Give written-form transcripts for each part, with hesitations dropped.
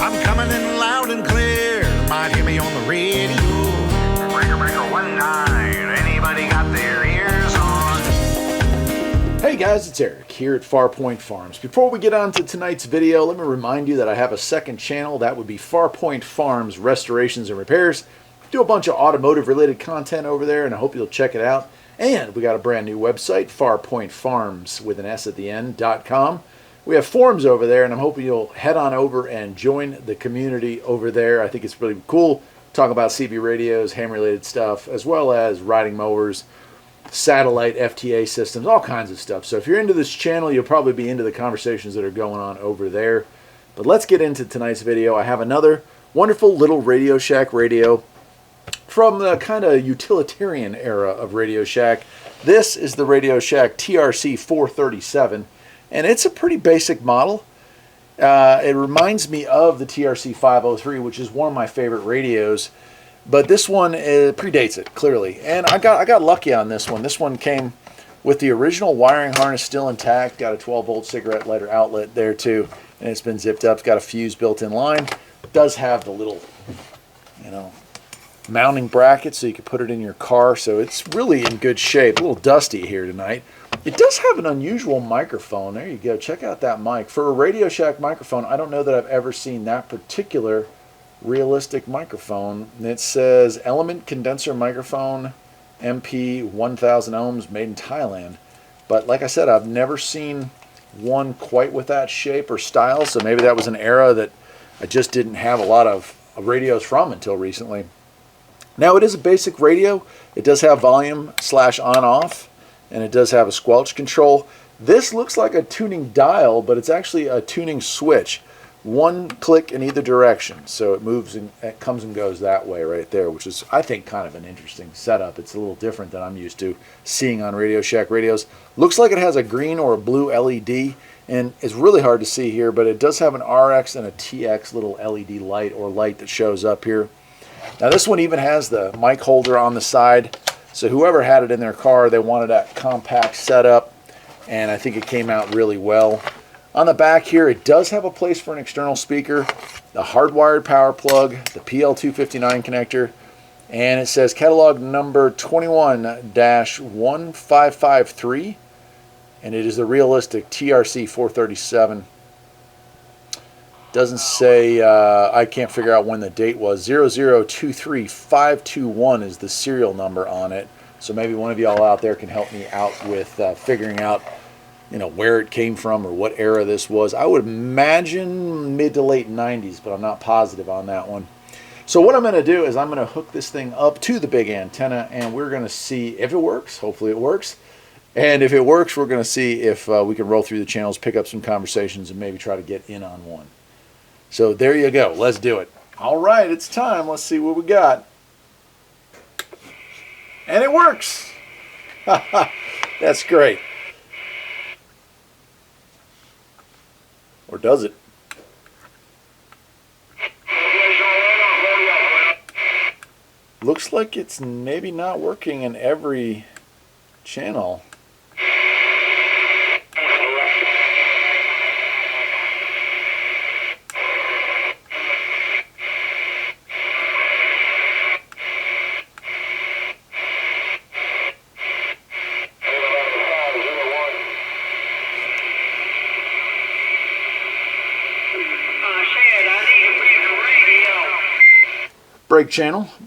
I'm coming in loud and clear. Might hear me on the radio. Breaker, breaker, 19. Anybody got their ears on? Hey guys, it's Eric here at Farpoint Farms. Before we get on to tonight's video, let me remind you that I have a second channel. That would be Farpoint Farms Restorations and Repairs. Do a bunch of automotive related content over there, and I hope you'll check it out. And we got a brand new website, farpointfarms with an S at the end.com. We have forums over there, and I'm hoping you'll head on over and join the community over there. I think it's really cool. Talk about CB radios, ham-related stuff, as well as riding mowers, satellite FTA systems, all kinds of stuff. So if you're into this channel, you'll probably be into the conversations that are going on over there. But let's get into tonight's video. I have another wonderful little Radio Shack radio from the kind of utilitarian era of Radio Shack. This is the Radio Shack TRC 437. And it's a pretty basic model. It reminds me of the TRC 503, which is one of my favorite radios. But this one predates it, clearly. And I got lucky on this one. This one came with the original wiring harness still intact. Got a 12-volt cigarette lighter outlet there, too. And it's been zipped up. It's got a fuse built in line. It does have the little, mounting bracket so you can put it in your car. So it's really in good shape. A little dusty here tonight. It does have an unusual microphone. There you go. Check out that mic. For a Radio Shack microphone, I don't know that I've ever seen that particular realistic microphone. It says Element Condenser Microphone, MP 1000 ohms, made in Thailand. But like I said, I've never seen one quite with that shape or style. So maybe that was an era that I just didn't have a lot of radios from until recently. Now it is a basic radio. It does have volume / on/off. And it does have a squelch control. This looks like a tuning dial, but it's actually a tuning switch. One click in either direction. So it moves and it comes and goes that way right there, which is, I think, kind of an interesting setup. It's a little different than I'm used to seeing on Radio Shack radios. Looks like it has a green or a blue LED, and it's really hard to see here, but it does have an RX and a TX little LED light or light that shows up here. Now this one even has the mic holder on the side. So whoever had it in their car, they wanted that compact setup, and I think it came out really well. On the back here, it does have a place for an external speaker, the hardwired power plug, the PL259 connector, and it says catalog number 21-1553, and it is the realistic TRC 437. Doesn't say, I can't figure out when the date was. 0023521 is the serial number on it. So maybe one of y'all out there can help me out with figuring out, where it came from or what era this was. I would imagine mid to late 90s, but I'm not positive on that one. So what I'm going to do is I'm going to hook this thing up to the big antenna, and we're going to see if it works. Hopefully it works. And if it works, we're going to see if we can roll through the channels, pick up some conversations, and maybe try to get in on one. So there you go. Let's do it. All right, it's time. Let's see what we got. And it works. That's great. Or does it? Looks like it's maybe not working in every channel.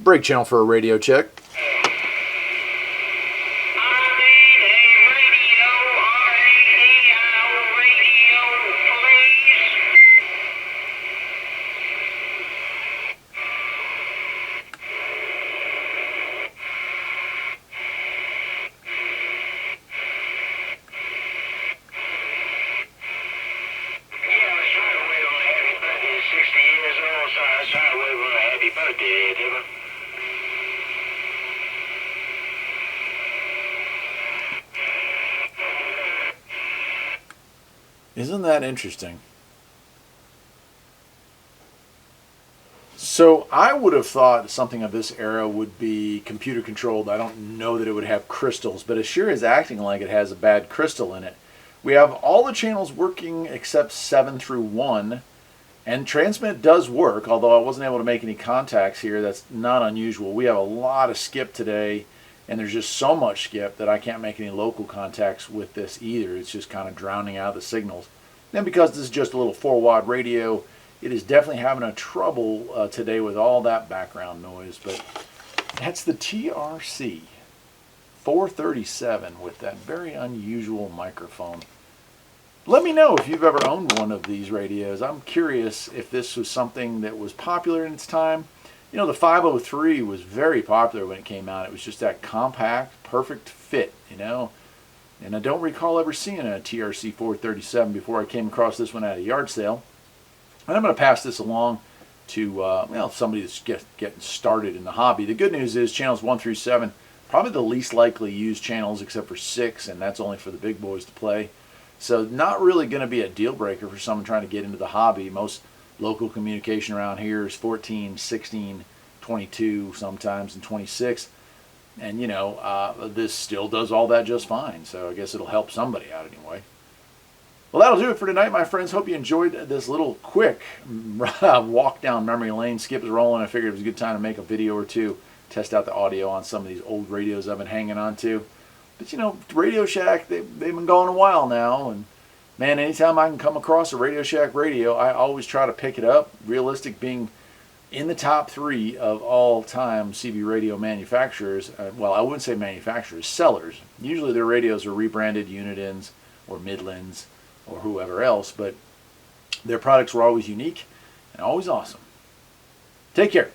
Brake channel for a radio check. Isn't that interesting? So I would have thought something of this era would be computer controlled. I don't know that it would have crystals, but it sure is acting like it has a bad crystal in it. We have all the channels working except 7 through 1, And transmit does work, although I wasn't able to make any contacts here. That's not unusual. We have a lot of skip today, and there's just so much skip that I can't make any local contacts with this either. It's just kind of drowning out the signals. And because this is just a little 4-watt radio, it is definitely having a trouble today with all that background noise. But that's the TRC 437 with that very unusual microphone. Let me know if you've ever owned one of these radios. I'm curious if this was something that was popular in its time. You know, the 503 was very popular when it came out. It was just that compact, perfect fit, you know. And I don't recall ever seeing a TRC 437 before I came across this one at a yard sale. And I'm going to pass this along to well, somebody that's getting started in the hobby. The good news is channels 1 through 7, probably the least likely used channels except for 6, and that's only for the big boys to play. So not really going to be a deal breaker for someone trying to get into the hobby. Most local communication around here is 14, 16, 22 sometimes, and 26. And, you know, this still does all that just fine. So I guess it'll help somebody out anyway. Well, that'll do it for tonight, my friends. Hope you enjoyed this little quick walk down memory lane. Skip is rolling. I figured it was a good time to make a video or two, test out the audio on some of these old radios I've been hanging on to. But, you know, Radio Shack, they've been going a while now. And, man, anytime I can come across a Radio Shack radio, I always try to pick it up. Realistic being in the top 3 of all-time CB radio manufacturers. Well, I wouldn't say manufacturers, sellers. Usually their radios are rebranded Unitons or Midlands or whoever else. But their products were always unique and always awesome. Take care.